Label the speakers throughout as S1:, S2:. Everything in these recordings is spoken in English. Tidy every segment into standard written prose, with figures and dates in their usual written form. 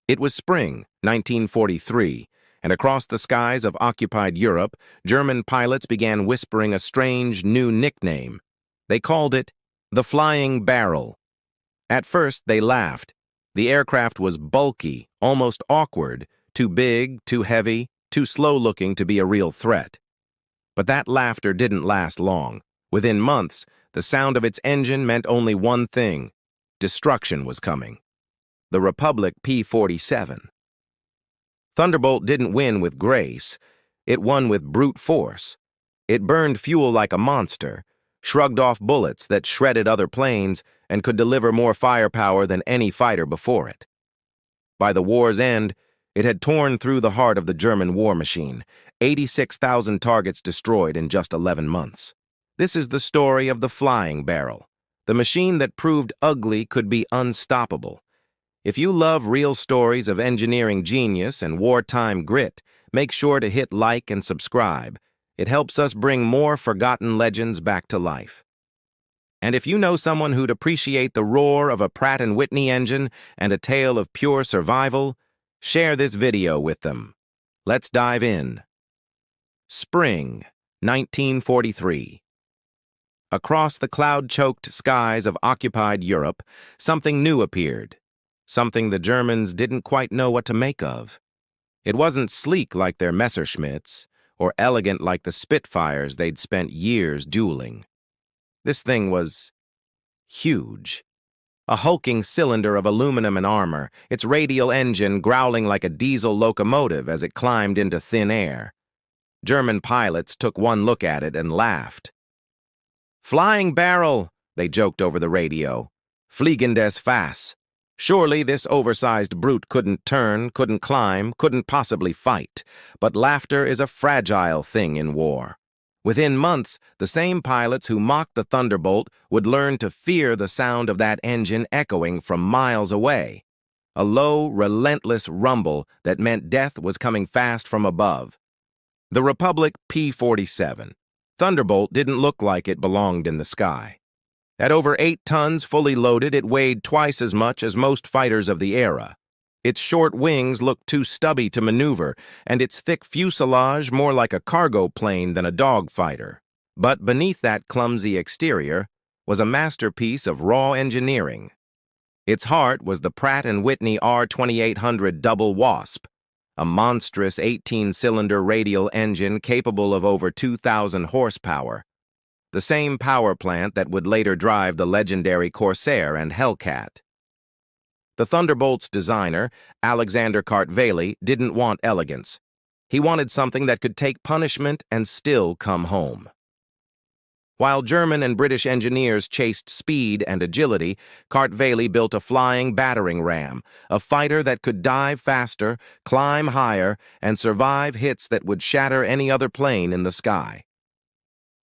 S1: It was spring, 1943, and across the skies of occupied Europe, German pilots began whispering a strange new nickname. They called it the Flying Barrel. At first, they laughed. The aircraft was bulky, almost awkward, too big, too heavy, too slow-looking to be a real threat. But that laughter didn't last long. Within months, the sound of its engine meant only one thing: destruction was coming. The Republic P-47. Thunderbolt didn't win with grace. It won with brute force. It burned fuel like a monster, shrugged off bullets that shredded other planes, and could deliver more firepower than any fighter before it. By the war's end, it had torn through the heart of the German war machine, 86,000 targets destroyed in just 11 months. This is the story of the Flying Barrel, the machine that proved ugly could be unstoppable. If you love real stories of engineering genius and wartime grit, make sure to hit like and subscribe. It helps us bring more forgotten legends back to life. And if you know someone who'd appreciate the roar of a Pratt & Whitney engine and a tale of pure survival, share this video with them. Let's dive in. Spring, 1943. Across the cloud-choked skies of occupied Europe, something new appeared. Something the Germans didn't quite know what to make of. It wasn't sleek like their Messerschmitts, or elegant like the Spitfires they'd spent years dueling. This thing was huge. A hulking cylinder of aluminum and armor, its radial engine growling like a diesel locomotive as it climbed into thin air. German pilots took one look at it and laughed. "Flying Barrel," they joked over the radio. "Fliegendes Fass." Surely this oversized brute couldn't turn, couldn't climb, couldn't possibly fight. But laughter is a fragile thing in war. Within months, the same pilots who mocked the Thunderbolt would learn to fear the sound of that engine echoing from miles away. A low, relentless rumble that meant death was coming fast from above. The Republic P-47. Thunderbolt didn't look like it belonged in the sky. At over 8 tons fully loaded, it weighed twice as much as most fighters of the era. Its short wings looked too stubby to maneuver, and its thick fuselage more like a cargo plane than a dogfighter. But beneath that clumsy exterior was a masterpiece of raw engineering. Its heart was the Pratt & Whitney R2800 Double Wasp, a monstrous 18-cylinder radial engine capable of over 2,000 horsepower. The same power plant that would later drive the legendary Corsair and Hellcat. The Thunderbolt's designer, Alexander Kartveli, didn't want elegance. He wanted something that could take punishment and still come home. While German and British engineers chased speed and agility, Kartveli built a flying battering ram, a fighter that could dive faster, climb higher, and survive hits that would shatter any other plane in the sky.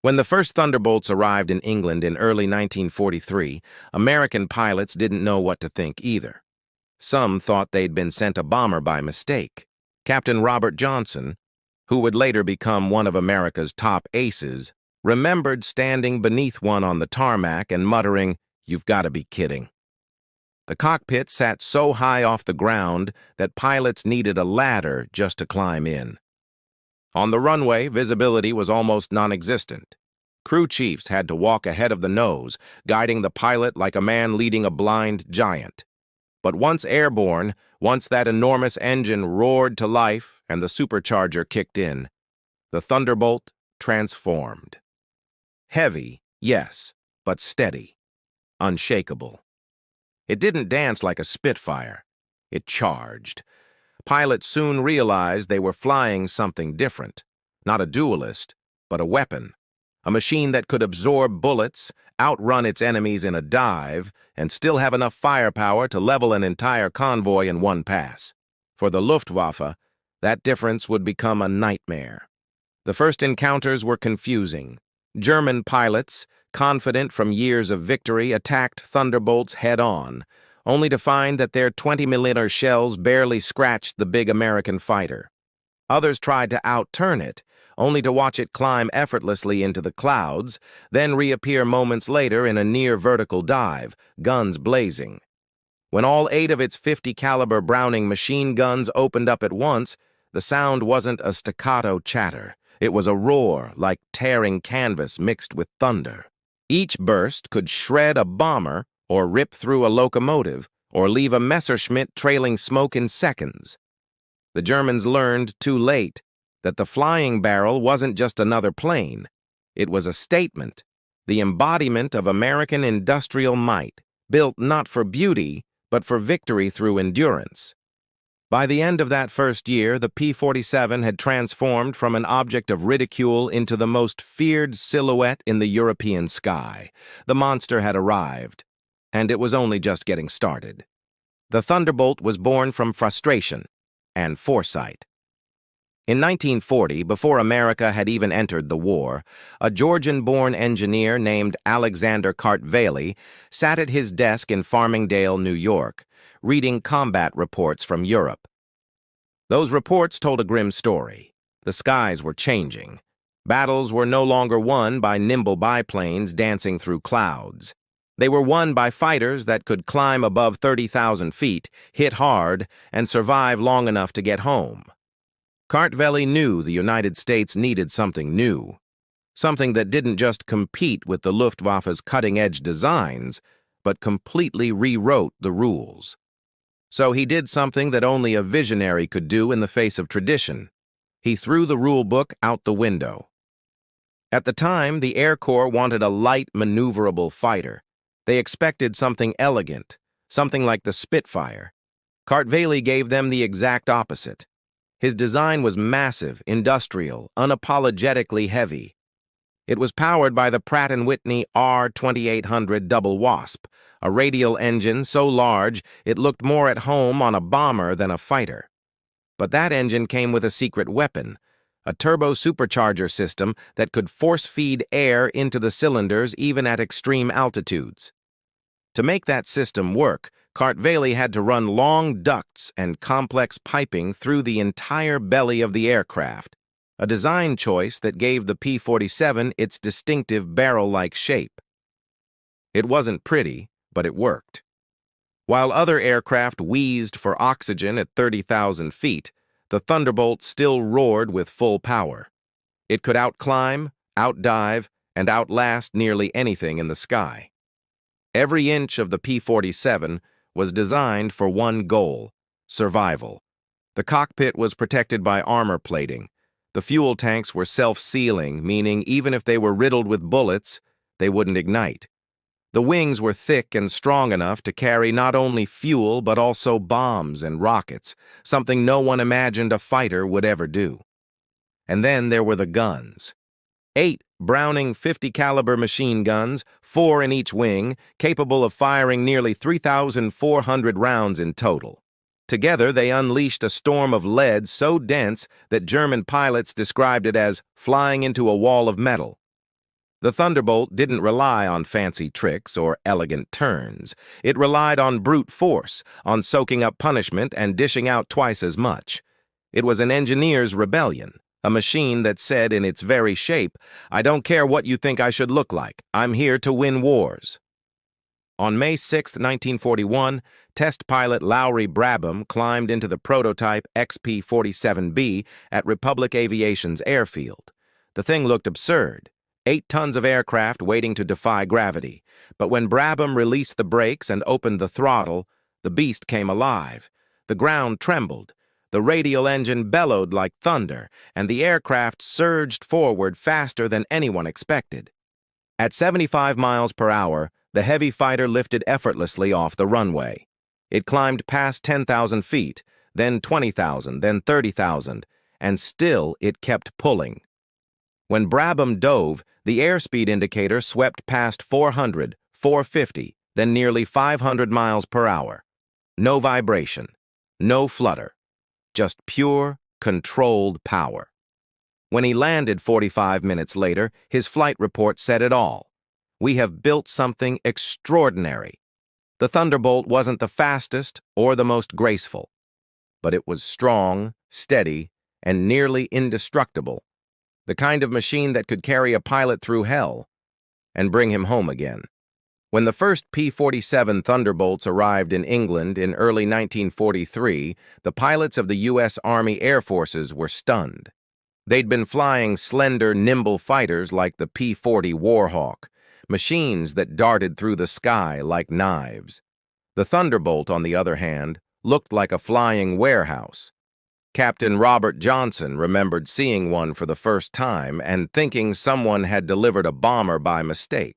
S1: When the first Thunderbolts arrived in England in early 1943, American pilots didn't know what to think either. Some thought they'd been sent a bomber by mistake. Captain Robert Johnson, who would later become one of America's top aces, remembered standing beneath one on the tarmac and muttering, "You've got to be kidding." The cockpit sat so high off the ground that pilots needed a ladder just to climb in. On the runway, visibility was almost non-existent. Crew chiefs had to walk ahead of the nose, guiding the pilot like a man leading a blind giant. But once airborne, once that enormous engine roared to life and the supercharger kicked in, the Thunderbolt transformed. Heavy, yes, but steady, unshakable. It didn't dance like a Spitfire. It charged. Pilots soon realized they were flying something different. Not a duelist, but a weapon. A machine that could absorb bullets, outrun its enemies in a dive, and still have enough firepower to level an entire convoy in one pass. For the Luftwaffe, that difference would become a nightmare. The first encounters were confusing. German pilots, confident from years of victory, attacked Thunderbolts head-on, only to find that their 20mm shells barely scratched the big American fighter. Others tried to outturn it, only to watch it climb effortlessly into the clouds, then reappear moments later in a near-vertical dive, guns blazing. When all 8 of its 50-caliber Browning machine guns opened up at once, the sound wasn't a staccato chatter. It was a roar, like tearing canvas mixed with thunder. Each burst could shred a bomber, or rip through a locomotive, or leave a Messerschmitt trailing smoke in seconds. The Germans learned too late that the flying barrel wasn't just another plane. It was a statement, the embodiment of American industrial might, built not for beauty, but for victory through endurance. By the end of that first year, the P-47 had transformed from an object of ridicule into the most feared silhouette in the European sky. The monster had arrived, and it was only just getting started. The Thunderbolt was born from frustration and foresight. In 1940, before America had even entered the war, a Georgian-born engineer named Alexander Kartveli sat at his desk in Farmingdale, New York, reading combat reports from Europe. Those reports told a grim story. The skies were changing. Battles were no longer won by nimble biplanes dancing through clouds. They were won by fighters that could climb above 30,000 feet, hit hard, and survive long enough to get home. Kartveli knew the United States needed something new, something that didn't just compete with the Luftwaffe's cutting-edge designs, but completely rewrote the rules. So he did something that only a visionary could do in the face of tradition. He threw the rule book out the window. At the time, the Air Corps wanted a light, maneuverable fighter. They expected something elegant, something like the Spitfire. Kartveli gave them the exact opposite. His design was massive, industrial, unapologetically heavy. It was powered by the Pratt & Whitney R2800 Double Wasp, a radial engine so large it looked more at home on a bomber than a fighter. But that engine came with a secret weapon, a turbo supercharger system that could force-feed air into the cylinders even at extreme altitudes. To make that system work, Kartveli had to run long ducts and complex piping through the entire belly of the aircraft, a design choice that gave the P-47 its distinctive barrel-like shape. It wasn't pretty, but it worked. While other aircraft wheezed for oxygen at 30,000 feet, the Thunderbolt still roared with full power. It could outclimb, outdive, and outlast nearly anything in the sky. Every inch of the P-47 was designed for one goal: survival. The cockpit was protected by armor plating. The fuel tanks were self-sealing, meaning even if they were riddled with bullets, they wouldn't ignite. The wings were thick and strong enough to carry not only fuel but also bombs and rockets, something no one imagined a fighter would ever do. And then there were the guns. 8 Browning 50-caliber machine guns, 4 in each wing, capable of firing nearly 3,400 rounds in total. Together, they unleashed a storm of lead so dense that German pilots described it as flying into a wall of metal. The Thunderbolt didn't rely on fancy tricks or elegant turns. It relied on brute force, on soaking up punishment and dishing out twice as much. It was an engineer's rebellion. A machine that said in its very shape, "I don't care what you think I should look like. I'm here to win wars." On May 6, 1941, test pilot Lowry Brabham climbed into the prototype XP-47B at Republic Aviation's airfield. The thing looked absurd. 8 tons of aircraft waiting to defy gravity. But when Brabham released the brakes and opened the throttle, the beast came alive. The ground trembled. The radial engine bellowed like thunder, and the aircraft surged forward faster than anyone expected. At 75 miles per hour, the heavy fighter lifted effortlessly off the runway. It climbed past 10,000 feet, then 20,000, then 30,000, and still it kept pulling. When Brabham dove, the airspeed indicator swept past 400, 450, then nearly 500 miles per hour. No vibration, no flutter. Just pure, controlled power. When he landed 45 minutes later, his flight report said it all. "We have built something extraordinary." The Thunderbolt wasn't the fastest or the most graceful, but it was strong, steady, and nearly indestructible. The kind of machine that could carry a pilot through hell and bring him home again. When the first P-47 Thunderbolts arrived in England in early 1943, the pilots of the U.S. Army Air Forces were stunned. They'd been flying slender, nimble fighters like the P-40 Warhawk, machines that darted through the sky like knives. The Thunderbolt, on the other hand, looked like a flying warehouse. Captain Robert Johnson remembered seeing one for the first time and thinking someone had delivered a bomber by mistake.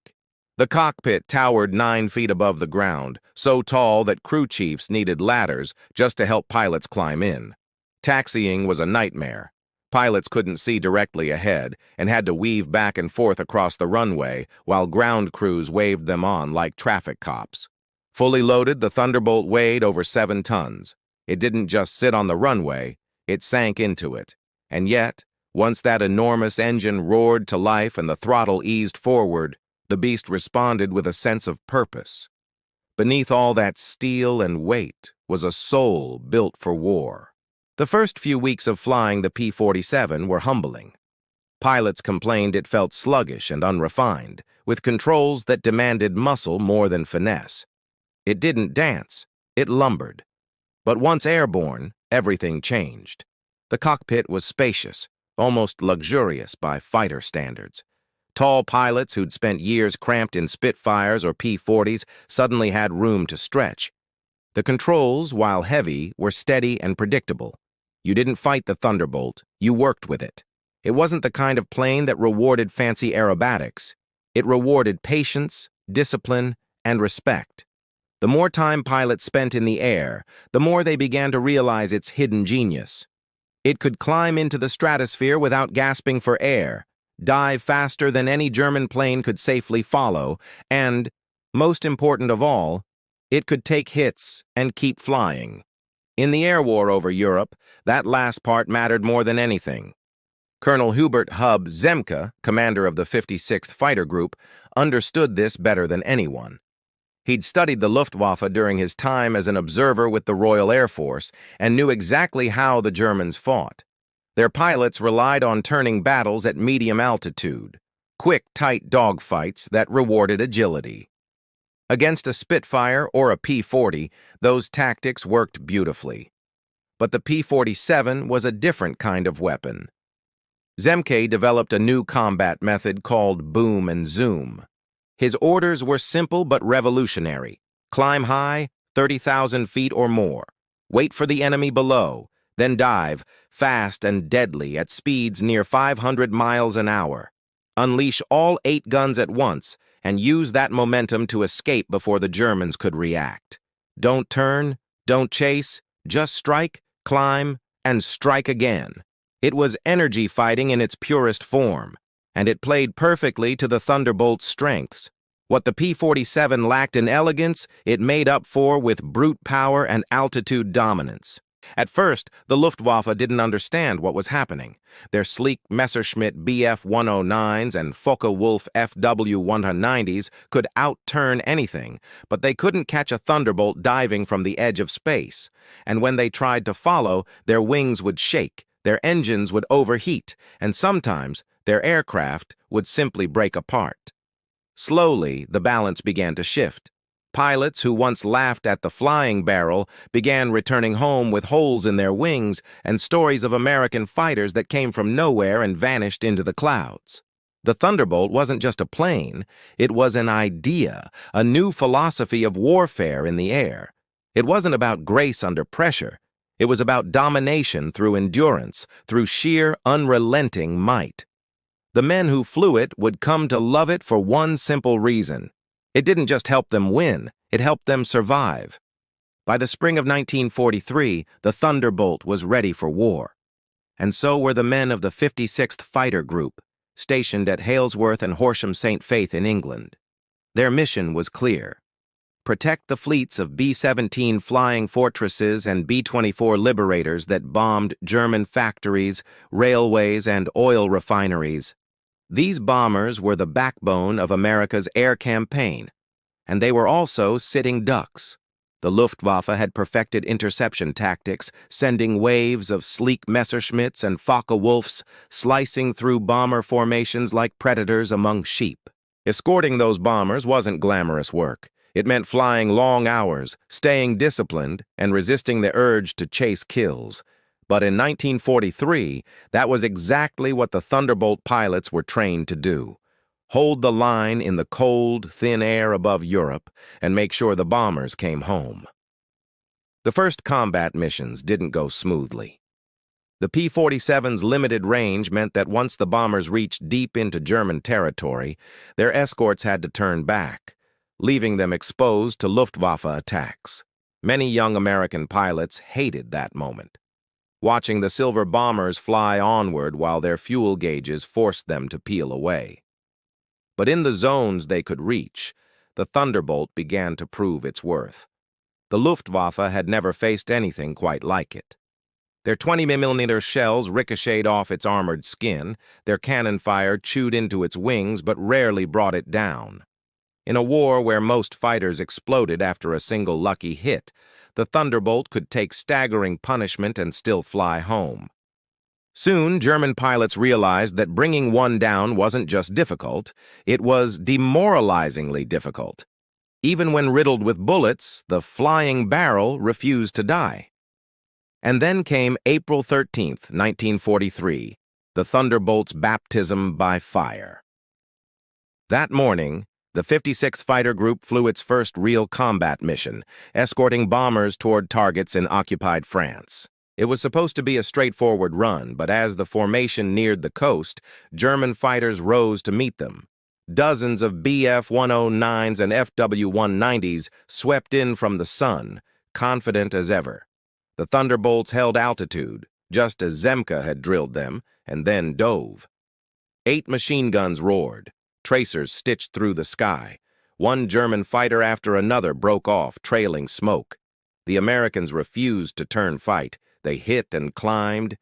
S1: The cockpit towered 9 feet above the ground, so tall that crew chiefs needed ladders just to help pilots climb in. Taxiing was a nightmare. Pilots couldn't see directly ahead and had to weave back and forth across the runway while ground crews waved them on like traffic cops. Fully loaded, the Thunderbolt weighed over 7 tons. It didn't just sit on the runway, it sank into it. And yet, once that enormous engine roared to life and the throttle eased forward, the beast responded with a sense of purpose. Beneath all that steel and weight was a soul built for war. The first few weeks of flying the P-47 were humbling. Pilots complained it felt sluggish and unrefined, with controls that demanded muscle more than finesse. It didn't dance, it lumbered. But once airborne, everything changed. The cockpit was spacious, almost luxurious by fighter standards. Tall pilots who'd spent years cramped in Spitfires or P-40s suddenly had room to stretch. The controls, while heavy, were steady and predictable. You didn't fight the Thunderbolt, you worked with it. It wasn't the kind of plane that rewarded fancy aerobatics. It rewarded patience, discipline, and respect. The more time pilots spent in the air, the more they began to realize its hidden genius. It could climb into the stratosphere without gasping for air, dive faster than any German plane could safely follow, and, most important of all, it could take hits and keep flying. In the air war over Europe, that last part mattered more than anything. Colonel Hubert "Hub" Zemke, commander of the 56th Fighter Group, understood this better than anyone. He'd studied the Luftwaffe during his time as an observer with the Royal Air Force and knew exactly how the Germans fought. Their pilots relied on turning battles at medium altitude, quick, tight dogfights that rewarded agility. Against a Spitfire or a P-40, those tactics worked beautifully. But the P-47 was a different kind of weapon. Zemke developed a new combat method called boom and zoom. His orders were simple but revolutionary. Climb high, 30,000 feet or more. Wait for the enemy below, then dive, fast and deadly, at speeds near 500 miles an hour. Unleash all 8 guns at once and use that momentum to escape before the Germans could react. Don't turn, don't chase, just strike, climb, and strike again. It was energy fighting in its purest form, and it played perfectly to the Thunderbolt's strengths. What the P-47 lacked in elegance, it made up for with brute power and altitude dominance. At first, the Luftwaffe didn't understand what was happening. Their sleek Messerschmitt Bf-109s and Focke-Wulf FW-190s could outturn anything, but they couldn't catch a Thunderbolt diving from the edge of space. And when they tried to follow, their wings would shake, their engines would overheat, and sometimes their aircraft would simply break apart. Slowly, the balance began to shift. Pilots who once laughed at the flying barrel began returning home with holes in their wings and stories of American fighters that came from nowhere and vanished into the clouds. The Thunderbolt wasn't just a plane, it was an idea, a new philosophy of warfare in the air. It wasn't about grace under pressure. It was about domination through endurance, through sheer, unrelenting might. The men who flew it would come to love it for one simple reason. It didn't just help them win, it helped them survive. By the spring of 1943, the Thunderbolt was ready for war. And so were the men of the 56th Fighter Group, stationed at Halesworth and Horsham St. Faith in England. Their mission was clear: protect the fleets of B-17 Flying Fortresses and B-24 Liberators that bombed German factories, railways, and oil refineries. These bombers were the backbone of America's air campaign, and they were also sitting ducks. The Luftwaffe had perfected interception tactics, sending waves of sleek Messerschmitts and Focke-Wulfs slicing through bomber formations like predators among sheep. Escorting those bombers wasn't glamorous work. It meant flying long hours, staying disciplined, and resisting the urge to chase kills. But in 1943, that was exactly what the Thunderbolt pilots were trained to do. Hold the line in the cold, thin air above Europe and make sure the bombers came home. The first combat missions didn't go smoothly. The P-47's limited range meant that once the bombers reached deep into German territory, their escorts had to turn back, leaving them exposed to Luftwaffe attacks. Many young American pilots hated that moment, watching the silver bombers fly onward while their fuel gauges forced them to peel away. But in the zones they could reach, the Thunderbolt began to prove its worth. The Luftwaffe had never faced anything quite like it. Their 20mm shells ricocheted off its armored skin, their cannon fire chewed into its wings but rarely brought it down. In a war where most fighters exploded after a single lucky hit, the Thunderbolt could take staggering punishment and still fly home. Soon, German pilots realized that bringing one down wasn't just difficult, it was demoralizingly difficult. Even when riddled with bullets, the flying barrel refused to die. And then came April 13th, 1943, the Thunderbolt's baptism by fire. That morning, the 56th Fighter Group flew its first real combat mission, escorting bombers toward targets in occupied France. It was supposed to be a straightforward run, but as the formation neared the coast, German fighters rose to meet them. Dozens of Bf-109s and FW-190s swept in from the sun, confident as ever. The Thunderbolts held altitude, just as Zemke had drilled them, and then dove. 8 machine guns roared, tracers stitched through the sky. One German fighter after another broke off, trailing smoke. The Americans refused to turn fight. They hit and climbed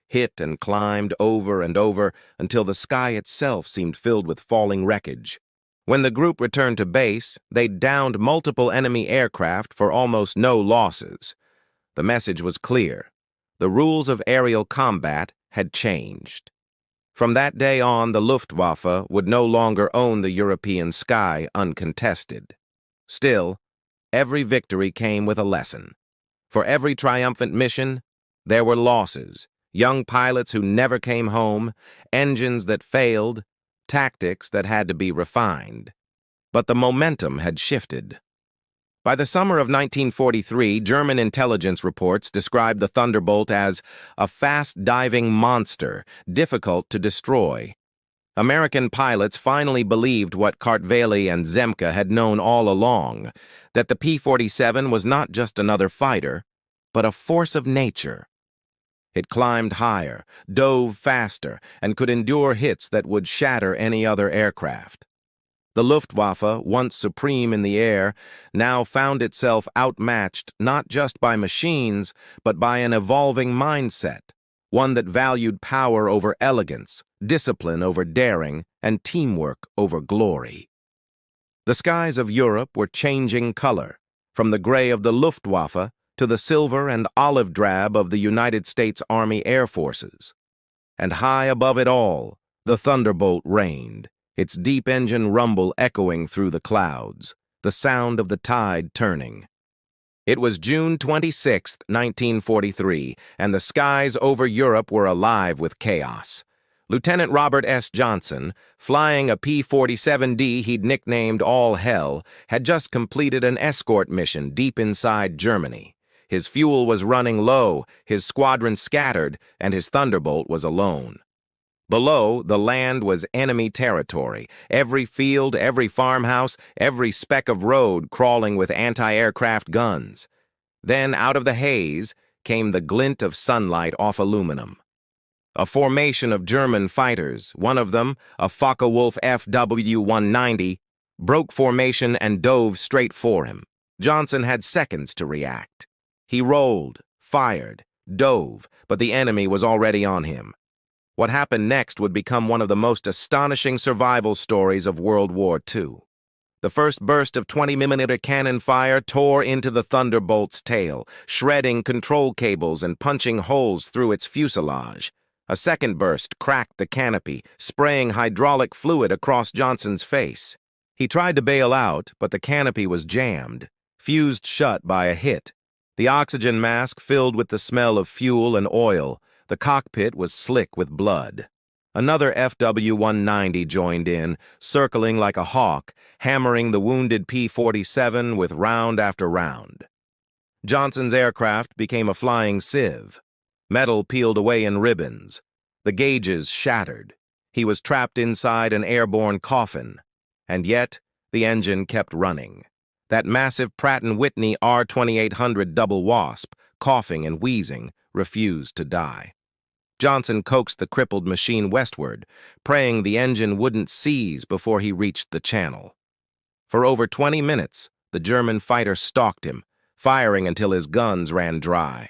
S1: over and over until the sky itself seemed filled with falling wreckage. When the group returned to base, they downed multiple enemy aircraft for almost no losses. The message was clear. The rules of aerial combat had changed. From that day on, the Luftwaffe would no longer own the European sky uncontested. Still, every victory came with a lesson. For every triumphant mission, there were losses, young pilots who never came home, engines that failed, tactics that had to be refined. But the momentum had shifted. By the summer of 1943, German intelligence reports described the Thunderbolt as a fast-diving monster, difficult to destroy. American pilots finally believed what Kartveli and Zemke had known all along, that the P-47 was not just another fighter, but a force of nature. It climbed higher, dove faster, and could endure hits that would shatter any other aircraft. The Luftwaffe, once supreme in the air, now found itself outmatched not just by machines, but by an evolving mindset, one that valued power over elegance, discipline over daring, and teamwork over glory. The skies of Europe were changing color, from the gray of the Luftwaffe to the silver and olive drab of the United States Army Air Forces. And high above it all, the Thunderbolt reigned, its deep engine rumble echoing through the clouds, the sound of the tide turning. It was June 26, 1943, and the skies over Europe were alive with chaos. Lieutenant Robert S. Johnson, flying a P-47D he'd nicknamed All Hell, had just completed an escort mission deep inside Germany. His fuel was running low, his squadron scattered, and his Thunderbolt was alone. Below, the land was enemy territory, every field, every farmhouse, every speck of road crawling with anti-aircraft guns. Then, out of the haze, came the glint of sunlight off aluminum. A formation of German fighters, one of them, a Focke-Wulf FW-190, broke formation and dove straight for him. Johnson had seconds to react. He rolled, fired, dove, but the enemy was already on him. What happened next would become one of the most astonishing survival stories of World War II. The first burst of 20mm cannon fire tore into the Thunderbolt's tail, shredding control cables and punching holes through its fuselage. A second burst cracked the canopy, spraying hydraulic fluid across Johnson's face. He tried to bail out, but the canopy was jammed, fused shut by a hit. The oxygen mask filled with the smell of fuel and oil. The cockpit was slick with blood. Another FW-190 joined in, circling like a hawk, hammering the wounded P-47 with round after round. Johnson's aircraft became a flying sieve. Metal peeled away in ribbons. The gauges shattered. He was trapped inside an airborne coffin. And yet, the engine kept running. That massive Pratt & Whitney R2800 double wasp, coughing and wheezing, refused to die. Johnson coaxed the crippled machine westward, praying the engine wouldn't seize before he reached the channel. For over 20 minutes, the German fighter stalked him, firing until his guns ran dry.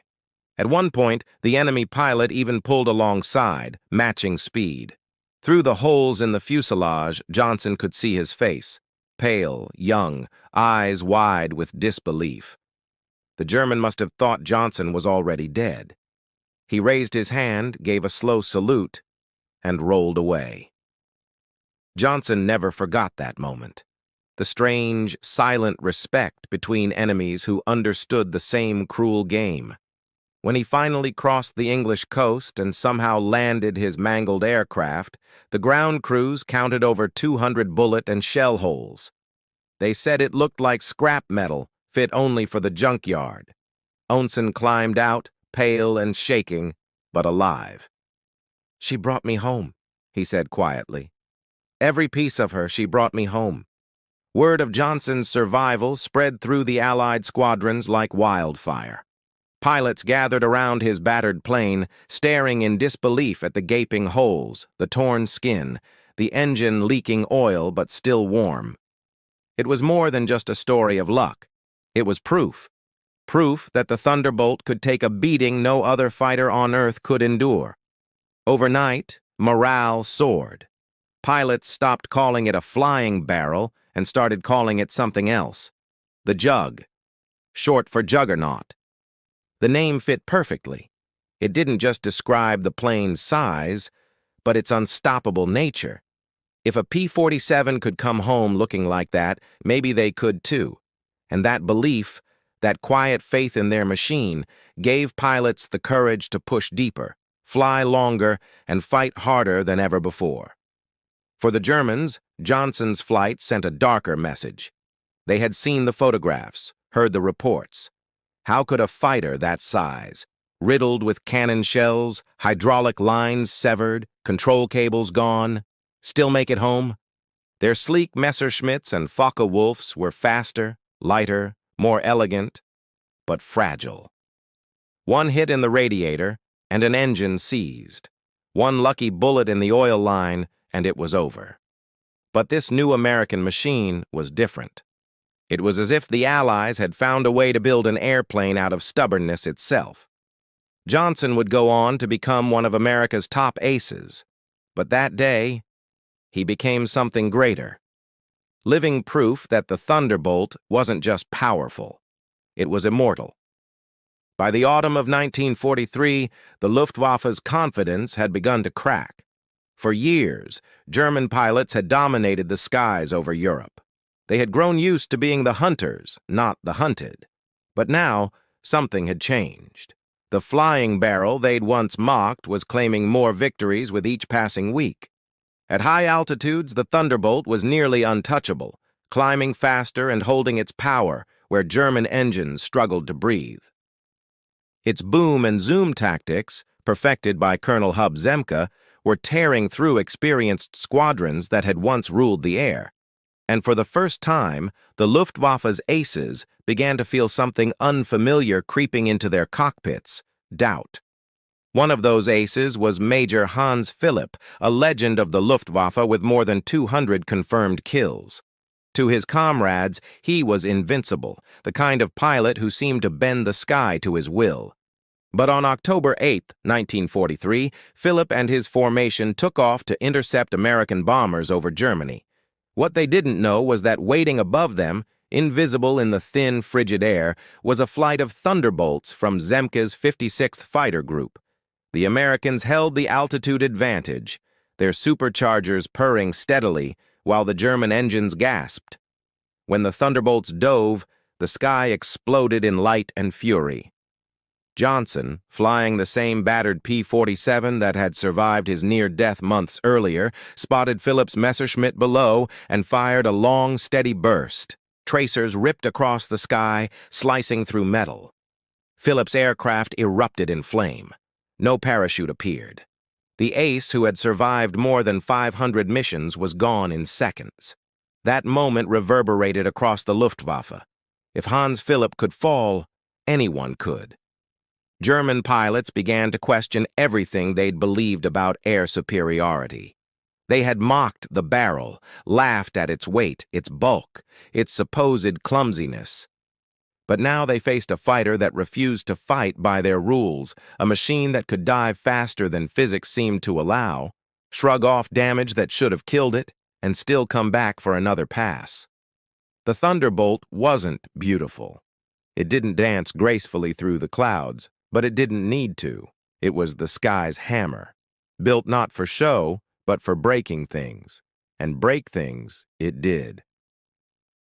S1: At one point, the enemy pilot even pulled alongside, matching speed. Through the holes in the fuselage, Johnson could see his face, pale, young, eyes wide with disbelief. The German must have thought Johnson was already dead. He raised his hand, gave a slow salute, and rolled away. Johnson never forgot that moment. The strange, silent respect between enemies who understood the same cruel game. When he finally crossed the English coast and somehow landed his mangled aircraft, the ground crews counted over 200 bullet and shell holes. They said it looked like scrap metal, fit only for the junkyard. Onsen climbed out, pale and shaking, but alive. "She brought me home," he said quietly. "Every piece of her, she brought me home." Word of Johnson's survival spread through the Allied squadrons like wildfire. Pilots gathered around his battered plane, staring in disbelief at the gaping holes, the torn skin, the engine leaking oil but still warm. It was more than just a story of luck. It was proof. Proof that the Thunderbolt could take a beating no other fighter on Earth could endure. Overnight, morale soared. Pilots stopped calling it a flying barrel and started calling it something else. The Jug, short for Juggernaut. The name fit perfectly. It didn't just describe the plane's size, but its unstoppable nature. If a P-47 could come home looking like that, maybe they could too. And that belief, that quiet faith in their machine, gave pilots the courage to push deeper, fly longer, and fight harder than ever before. For the Germans, Johnson's flight sent a darker message. They had seen the photographs, heard the reports. How could a fighter that size, riddled with cannon shells, hydraulic lines severed, control cables gone, still make it home? Their sleek Messerschmitts and Focke-Wulfs were faster, lighter, more elegant, but fragile. One hit in the radiator, and an engine seized. One lucky bullet in the oil line, and it was over. But this new American machine was different. It was as if the Allies had found a way to build an airplane out of stubbornness itself. Johnson would go on to become one of America's top aces, but that day, he became something greater. Living proof that the Thunderbolt wasn't just powerful, it was immortal. By the autumn of 1943, the Luftwaffe's confidence had begun to crack. For years, German pilots had dominated the skies over Europe. They had grown used to being the hunters, not the hunted. But now, something had changed. The flying barrel they'd once mocked was claiming more victories with each passing week. At high altitudes, the Thunderbolt was nearly untouchable, climbing faster and holding its power where German engines struggled to breathe. Its boom and zoom tactics, perfected by Colonel Hub Zemke, were tearing through experienced squadrons that had once ruled the air. And for the first time, the Luftwaffe's aces began to feel something unfamiliar creeping into their cockpits: doubt. One of those aces was Major Hans Philipp, a legend of the Luftwaffe with more than 200 confirmed kills. To his comrades, he was invincible, the kind of pilot who seemed to bend the sky to his will. But on October 8, 1943, Philipp and his formation took off to intercept American bombers over Germany. What they didn't know was that waiting above them, invisible in the thin, frigid air, was a flight of Thunderbolts from Zemke's 56th Fighter Group. The Americans held the altitude advantage, their superchargers purring steadily, while the German engines gasped. When the Thunderbolts dove, the sky exploded in light and fury. Johnson, flying the same battered P-47 that had survived his near-death months earlier, spotted Phillips' Messerschmitt below and fired a long, steady burst. Tracers ripped across the sky, slicing through metal. Phillips' aircraft erupted in flame. No parachute appeared. The ace, who had survived more than 500 missions, was gone in seconds. That moment reverberated across the Luftwaffe. If Hans Philipp could fall, anyone could. German pilots began to question everything they'd believed about air superiority. They had mocked the barrel, laughed at its weight, its bulk, its supposed clumsiness. But now they faced a fighter that refused to fight by their rules, a machine that could dive faster than physics seemed to allow, shrug off damage that should have killed it, and still come back for another pass. The Thunderbolt wasn't beautiful. It didn't dance gracefully through the clouds, but it didn't need to. It was the sky's hammer, built not for show, but for breaking things. And break things it did.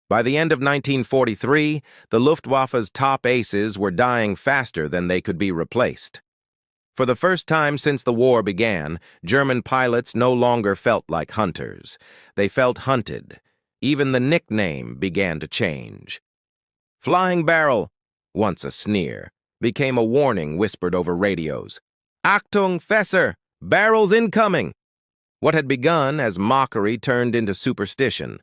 S1: By the end of 1943, the Luftwaffe's top aces were dying faster than they could be replaced. For the first time since the war began, German pilots no longer felt like hunters. They felt hunted. Even the nickname began to change. Flying Barrel, once a sneer, became a warning whispered over radios. Achtung, Fässer! Barrels incoming! What had begun as mockery turned into superstition.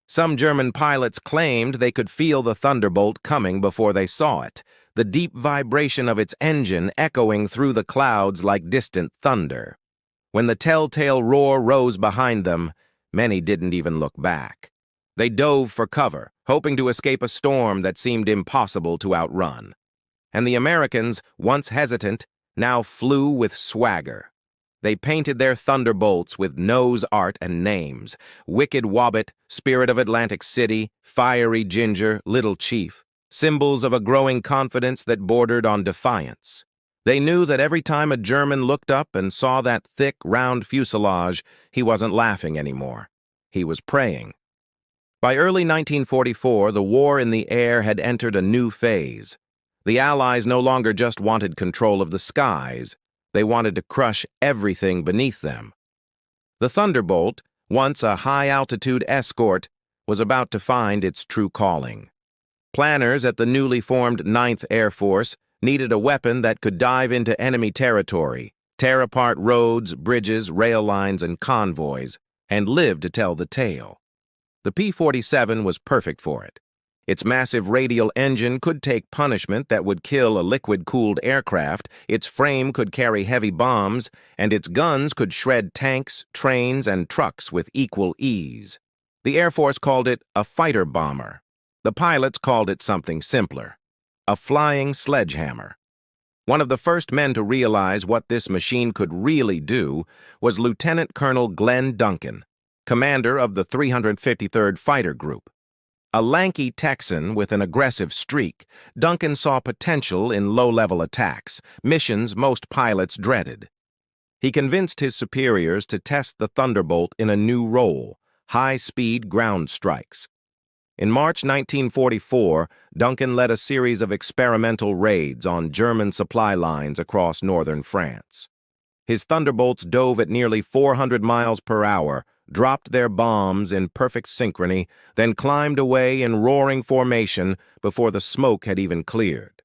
S1: Some German pilots claimed they could feel the Thunderbolt coming before they saw it, the deep vibration of its engine echoing through the clouds like distant thunder. When the telltale roar rose behind them, many didn't even look back. They dove for cover, hoping to escape a storm that seemed impossible to outrun. And the Americans, once hesitant, now flew with swagger. They painted their Thunderbolts with nose art and names: Wicked Wobbit, Spirit of Atlantic City, Fiery Ginger, Little Chief, symbols of a growing confidence that bordered on defiance. They knew that every time a German looked up and saw that thick, round fuselage, he wasn't laughing anymore. He was praying. By early 1944, the war in the air had entered a new phase. The Allies no longer just wanted control of the skies. They wanted to crush everything beneath them. The Thunderbolt, once a high-altitude escort, was about to find its true calling. Planners at the newly formed 9th Air Force needed a weapon that could dive into enemy territory, tear apart roads, bridges, rail lines, and convoys, and live to tell the tale. The P-47 was perfect for it. Its massive radial engine could take punishment that would kill a liquid-cooled aircraft, its frame could carry heavy bombs, and its guns could shred tanks, trains, and trucks with equal ease. The Air Force called it a fighter bomber. The pilots called it something simpler: a flying sledgehammer. One of the first men to realize what this machine could really do was Lieutenant Colonel Glenn Duncan, commander of the 353rd Fighter Group. A lanky Texan with an aggressive streak, Duncan saw potential in low-level attacks, missions most pilots dreaded. He convinced his superiors to test the Thunderbolt in a new role: high-speed ground strikes. In March 1944, Duncan led a series of experimental raids on German supply lines across northern France. His Thunderbolts dove at nearly 400 miles per hour, dropped their bombs in perfect synchrony, then climbed away in roaring formation before the smoke had even cleared.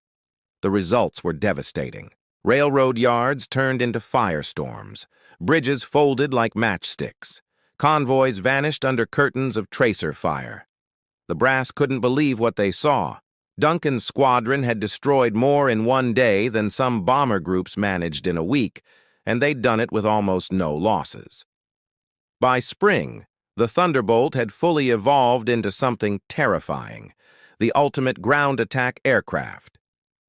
S1: The results were devastating. Railroad yards turned into firestorms. Bridges folded like matchsticks. Convoys vanished under curtains of tracer fire. The brass couldn't believe what they saw. Duncan's squadron had destroyed more in one day than some bomber groups managed in a week, and they'd done it with almost no losses. By spring, the Thunderbolt had fully evolved into something terrifying: the ultimate ground attack aircraft.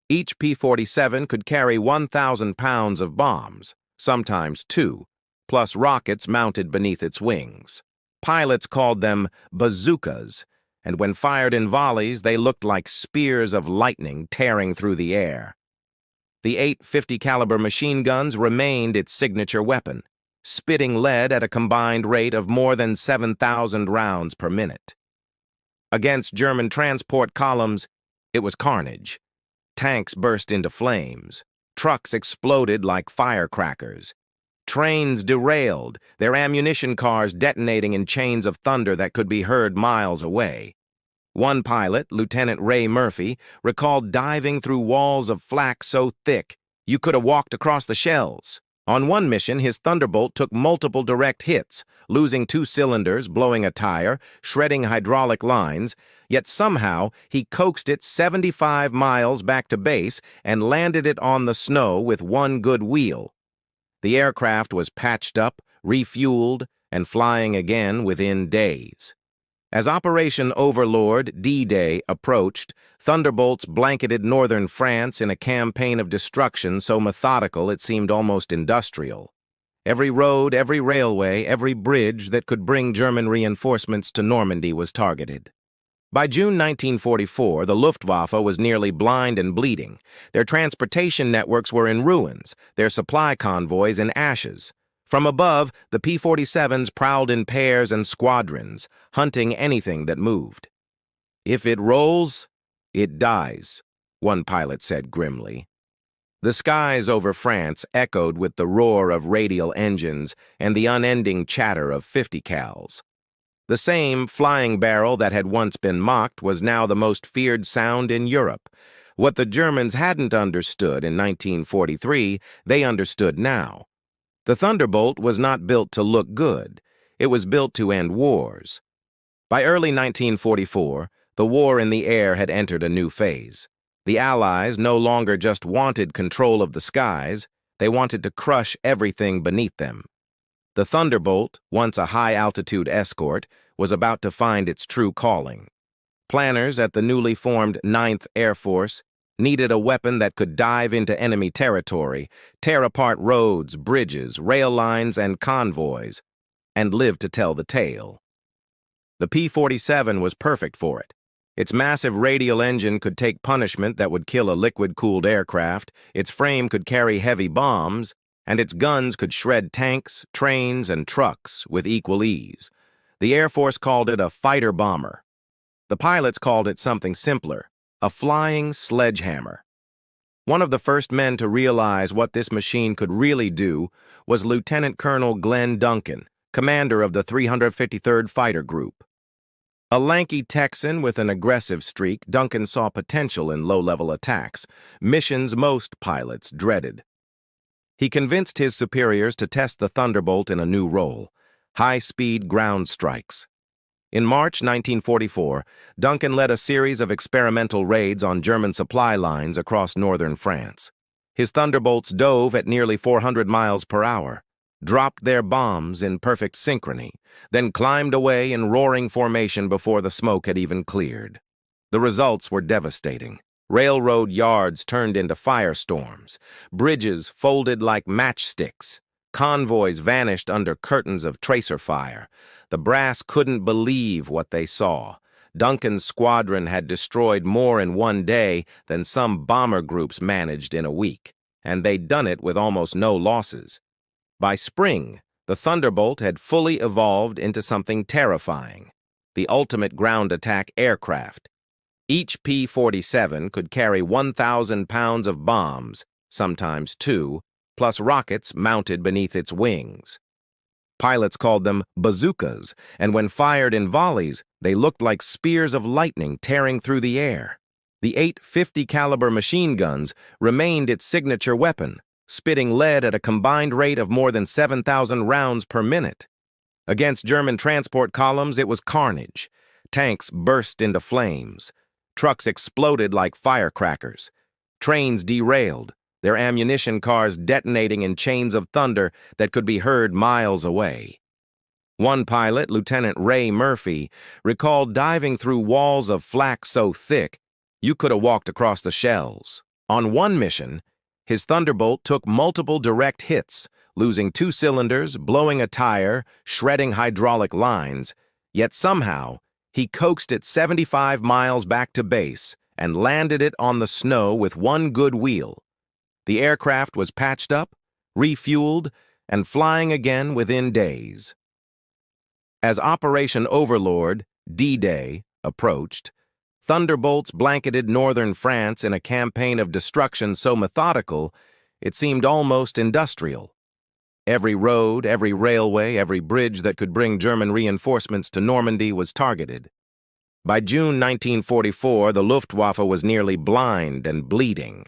S1: Each P-47 could carry 1,000 pounds of bombs, sometimes 2, plus rockets mounted beneath its wings. Pilots called them bazookas, and when fired in volleys, they looked like spears of lightning tearing through the air. The 8 50-caliber machine guns remained its signature weapon. spitting lead at a combined rate of more than 7,000 rounds per minute. Against German transport columns, it was carnage. Tanks burst into flames. Trucks exploded like firecrackers. Trains derailed, their ammunition cars detonating in chains of thunder that could be heard miles away. One pilot, Lieutenant Ray Murphy, recalled diving through walls of flak so thick you could have walked across the shells. On one mission, his Thunderbolt took multiple direct hits, losing 2 cylinders, blowing a tire, shredding hydraulic lines, yet somehow he coaxed it 75 miles back to base and landed it on the snow with one good wheel. The aircraft was patched up, refueled, and flying again within days. As Operation Overlord, D-Day, approached, Thunderbolts blanketed northern France in a campaign of destruction so methodical it seemed almost industrial. Every road, every railway, every bridge that could bring German reinforcements to Normandy was targeted. By June 1944, the Luftwaffe was nearly blind and bleeding. Their transportation networks were in ruins, their supply convoys in ashes. From above, the P-47s prowled in pairs and squadrons, hunting anything that moved. "If it rolls, it dies," one pilot said grimly. The skies over France echoed with the roar of radial engines and the unending chatter of 50 cals. The same flying barrel that had once been mocked was now the most feared sound in Europe. What the Germans hadn't understood in 1943, they understood now. The Thunderbolt was not built to look good. It was built to end wars. By early 1944, the war in the air had entered a new phase. The Allies no longer just wanted control of the skies, they wanted to crush everything beneath them. The Thunderbolt, once a high-altitude escort, was about to find its true calling. Planners at the newly formed 9th Air Force needed a weapon that could dive into enemy territory, tear apart roads, bridges, rail lines, and convoys, and live to tell the tale. The P-47 was perfect for it. Its massive radial engine could take punishment that would kill a liquid-cooled aircraft, its frame could carry heavy bombs, and its guns could shred tanks, trains, and trucks with equal ease. The Air Force called it a fighter-bomber. The pilots called it something simpler, a flying sledgehammer. One of the first men to realize what this machine could really do was Lieutenant Colonel Glenn Duncan, commander of the 353rd Fighter Group. A lanky Texan with an aggressive streak, Duncan saw potential in low-level attacks, missions most pilots dreaded. He convinced his superiors to test the Thunderbolt in a new role, high-speed ground strikes. In March 1944, Duncan led a series of experimental raids on German supply lines across northern France. His Thunderbolts dove at nearly 400 miles per hour, dropped their bombs in perfect synchrony, then climbed away in roaring formation before the smoke had even cleared. The results were devastating. Railroad yards turned into firestorms, bridges folded like matchsticks, convoys vanished under curtains of tracer fire. The brass couldn't believe what they saw. Duncan's squadron had destroyed more in one day than some bomber groups managed in a week, and they'd done it with almost no losses. By spring, the Thunderbolt had fully evolved into something terrifying, the ultimate ground attack aircraft. Each P-47 could carry 1,000 pounds of bombs, sometimes 2, plus rockets mounted beneath its wings. Pilots called them bazookas, and when fired in volleys, they looked like spears of lightning tearing through the air. The 850 caliber machine guns remained its signature weapon, spitting lead at a combined rate of more than 7,000 rounds per minute. Against German transport columns, it was carnage. Tanks burst into flames. Trucks exploded like firecrackers. Trains derailed, their ammunition cars detonating in chains of thunder that could be heard miles away. One pilot, Lieutenant Ray Murphy, recalled diving through walls of flak so thick you could have walked across the shells. On one mission, his Thunderbolt took multiple direct hits, losing 2 cylinders, blowing a tire, shredding hydraulic lines, yet somehow he coaxed it 75 miles back to base and landed it on the snow with one good wheel. The aircraft was patched up, refueled, and flying again within days. As Operation Overlord, D-Day, approached, Thunderbolts blanketed northern France in a campaign of destruction so methodical it seemed almost industrial. Every road, every railway, every bridge that could bring German reinforcements to Normandy was targeted. By June 1944, the Luftwaffe was nearly blind and bleeding.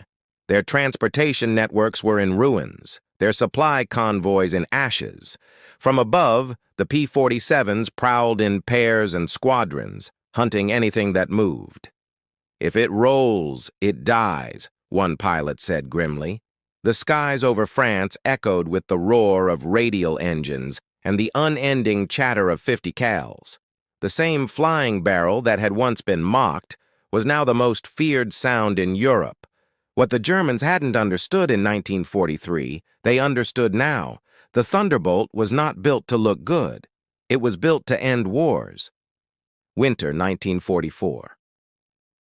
S1: Their transportation networks were in ruins, their supply convoys in ashes. From above, the P-47s prowled in pairs and squadrons, hunting anything that moved. "If it rolls, it dies," one pilot said grimly. The skies over France echoed with the roar of radial engines and the unending chatter of 50 cals. The same flying barrel that had once been mocked was now the most feared sound in Europe. What the Germans hadn't understood in 1943, they understood now. The Thunderbolt was not built to look good. It was built to end wars. Winter 1944.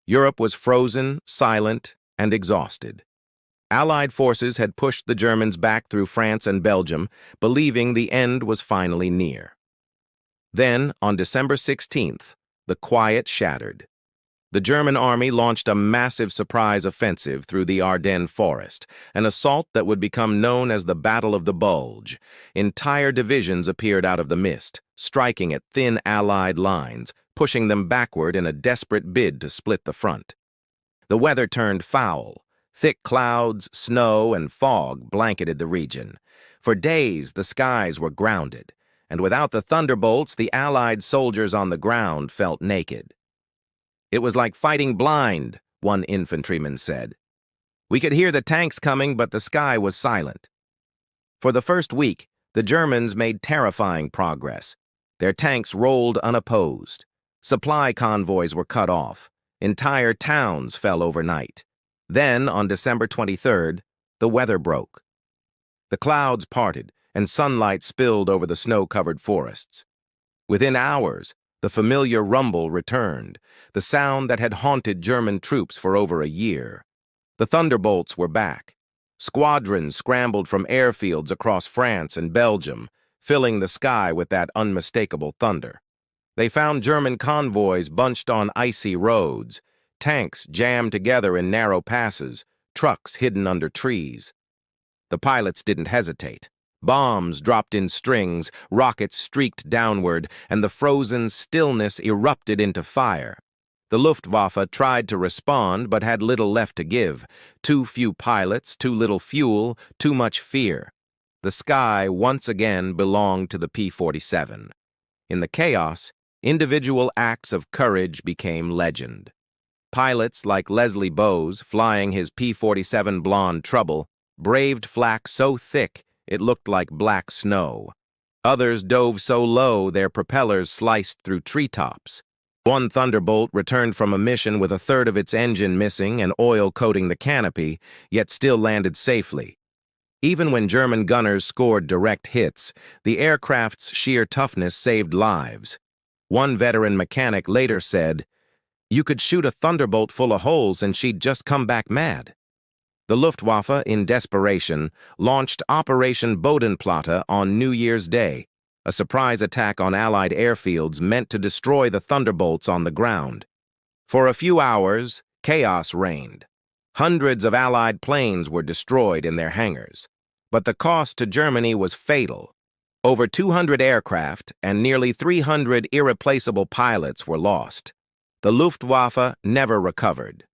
S1: Europe was frozen, silent, and exhausted. Allied forces had pushed the Germans back through France and Belgium, believing the end was finally near. Then, on December 16th, the quiet shattered. The German army launched a massive surprise offensive through the Ardennes forest, an assault that would become known as the Battle of the Bulge. Entire divisions appeared out of the mist, striking at thin Allied lines, pushing them backward in a desperate bid to split the front. The weather turned foul. Thick clouds, snow, and fog blanketed the region. For days, the skies were grounded, and without the Thunderbolts, the Allied soldiers on the ground felt naked. "It was like fighting blind," one infantryman said. "We could hear the tanks coming, but the sky was silent." For the first week, the Germans made terrifying progress. Their tanks rolled unopposed. Supply convoys were cut off. Entire towns fell overnight. Then, on December 23rd, the weather broke. The clouds parted, and sunlight spilled over the snow-covered forests. Within hours, the familiar rumble returned, the sound that had haunted German troops for over a year. The Thunderbolts were back. Squadrons scrambled from airfields across France and Belgium, filling the sky with that unmistakable thunder. They found German convoys bunched on icy roads, tanks jammed together in narrow passes, trucks hidden under trees. The pilots didn't hesitate. Bombs dropped in strings, rockets streaked downward, and the frozen stillness erupted into fire. The Luftwaffe tried to respond but had little left to give. Too few pilots, too little fuel, too much fear. The sky once again belonged to the P-47. In the chaos, individual acts of courage became legend. Pilots like Leslie Bowes, flying his P-47 Blonde Trouble, braved flak so thick it looked like black snow. Others dove so low their propellers sliced through treetops. One Thunderbolt returned from a mission with a third of its engine missing and oil coating the canopy, yet still landed safely. Even when German gunners scored direct hits, the aircraft's sheer toughness saved lives. One veteran mechanic later said, "You could shoot a Thunderbolt full of holes and she'd just come back mad." The Luftwaffe, in desperation, launched Operation Bodenplatte on New Year's Day, a surprise attack on Allied airfields meant to destroy the Thunderbolts on the ground. For a few hours, chaos reigned. Hundreds of Allied planes were destroyed in their hangars. But the cost to Germany was fatal. Over 200 aircraft and nearly 300 irreplaceable pilots were lost. The Luftwaffe never recovered.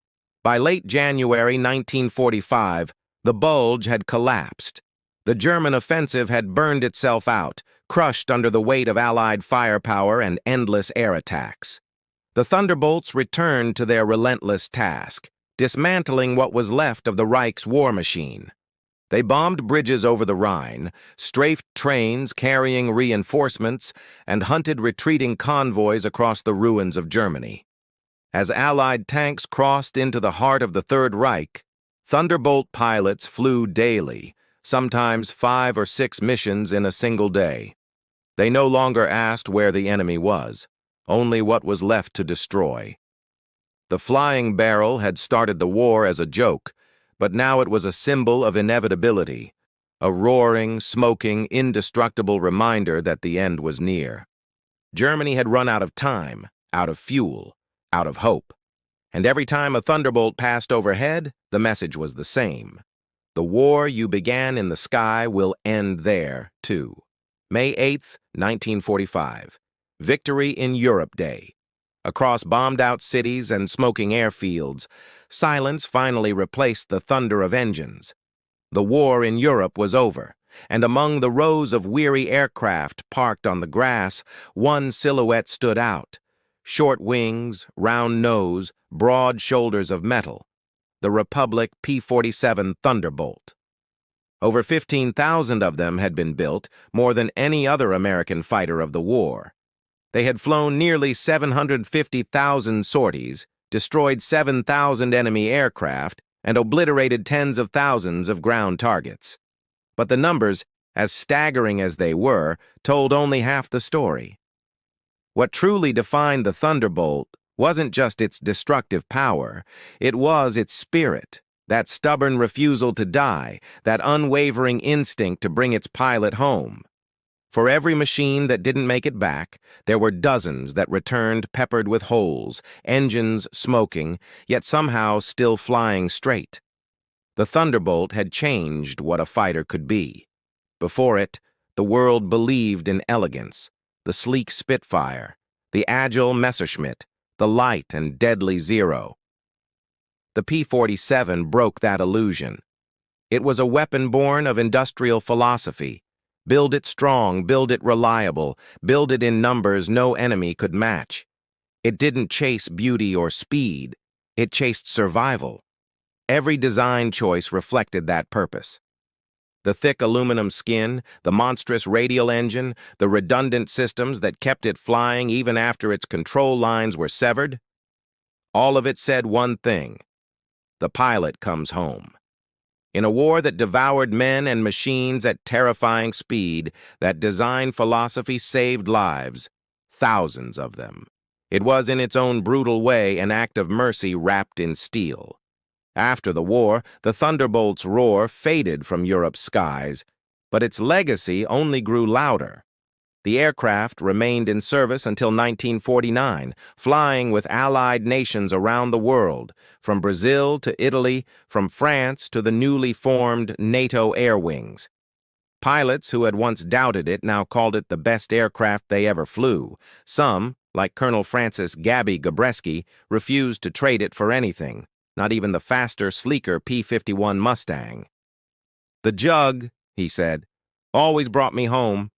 S1: By late January 1945, the bulge had collapsed. The German offensive had burned itself out, crushed under the weight of Allied firepower and endless air attacks. The Thunderbolts returned to their relentless task, dismantling what was left of the Reich's war machine. They bombed bridges over the Rhine, strafed trains carrying reinforcements, and hunted retreating convoys across the ruins of Germany. As Allied tanks crossed into the heart of the Third Reich, Thunderbolt pilots flew daily, sometimes 5 or 6 missions in a single day. They no longer asked where the enemy was, only what was left to destroy. The flying barrel had started the war as a joke, but now it was a symbol of inevitability, a roaring, smoking, indestructible reminder that the end was near. Germany had run out of time, out of fuel, out of hope. And every time a Thunderbolt passed overhead, the message was the same. The war you began in the sky will end there, too. May 8th, 1945. Victory in Europe Day. Across bombed-out cities and smoking airfields, silence finally replaced the thunder of engines. The war in Europe was over, and among the rows of weary aircraft parked on the grass, one silhouette stood out. Short wings, round nose, broad shoulders of metal. The Republic P-47 Thunderbolt. Over 15,000 of them had been built, more than any other American fighter of the war. They had flown nearly 750,000 sorties, destroyed 7,000 enemy aircraft, and obliterated tens of thousands of ground targets. But the numbers, as staggering as they were, told only half the story. What truly defined the Thunderbolt wasn't just its destructive power, it was its spirit, that stubborn refusal to die, that unwavering instinct to bring its pilot home. For every machine that didn't make it back, there were dozens that returned peppered with holes, engines smoking, yet somehow still flying straight. The Thunderbolt had changed what a fighter could be. Before it, the world believed in elegance, the sleek Spitfire, the agile Messerschmitt, the light and deadly Zero. The P-47 broke that illusion. It was a weapon born of industrial philosophy. Build it strong, build it reliable, build it in numbers no enemy could match. It didn't chase beauty or speed, it chased survival. Every design choice reflected that purpose. The thick aluminum skin, the monstrous radial engine, the redundant systems that kept it flying even after its control lines were severed, all of it said one thing: the pilot comes home. In a war that devoured men and machines at terrifying speed, that design philosophy saved lives, thousands of them. It was in its own brutal way an act of mercy wrapped in steel. After the war, the Thunderbolt's roar faded from Europe's skies, but its legacy only grew louder. The aircraft remained in service until 1949, flying with allied nations around the world, from Brazil to Italy, from France to the newly formed NATO Air Wings. Pilots who had once doubted it now called it the best aircraft they ever flew. Some, like Colonel Francis "Gabby" Gabreski, refused to trade it for anything, not even the faster, sleeker P-51 Mustang. "The Jug," he said, "always brought me home."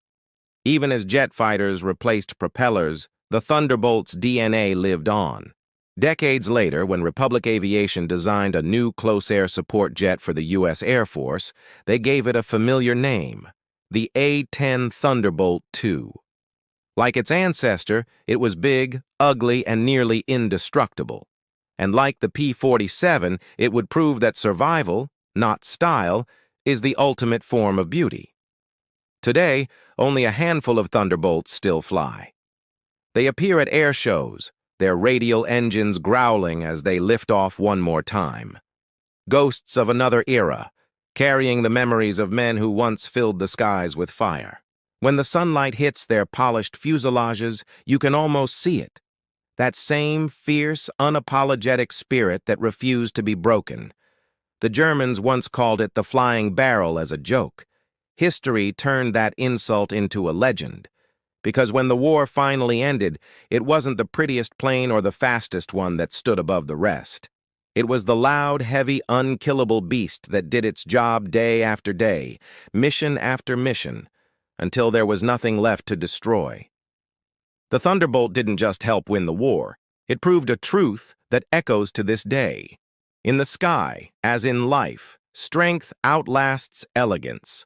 S1: Even as jet fighters replaced propellers, the Thunderbolt's DNA lived on. Decades later, when Republic Aviation designed a new close air support jet for the U.S. Air Force, they gave it a familiar name, the A-10 Thunderbolt II. Like its ancestor, it was big, ugly, and nearly indestructible. And like the P-47, it would prove that survival, not style, is the ultimate form of beauty. Today, only a handful of Thunderbolts still fly. They appear at air shows, their radial engines growling as they lift off one more time. Ghosts of another era, carrying the memories of men who once filled the skies with fire. When the sunlight hits their polished fuselages, you can almost see it. That same fierce, unapologetic spirit that refused to be broken. The Germans once called it the flying barrel as a joke. History turned that insult into a legend, because when the war finally ended, it wasn't the prettiest plane or the fastest one that stood above the rest. It was the loud, heavy, unkillable beast that did its job day after day, mission after mission, until there was nothing left to destroy. The Thunderbolt didn't just help win the war, it proved a truth that echoes to this day. In the sky, as in life, strength outlasts elegance.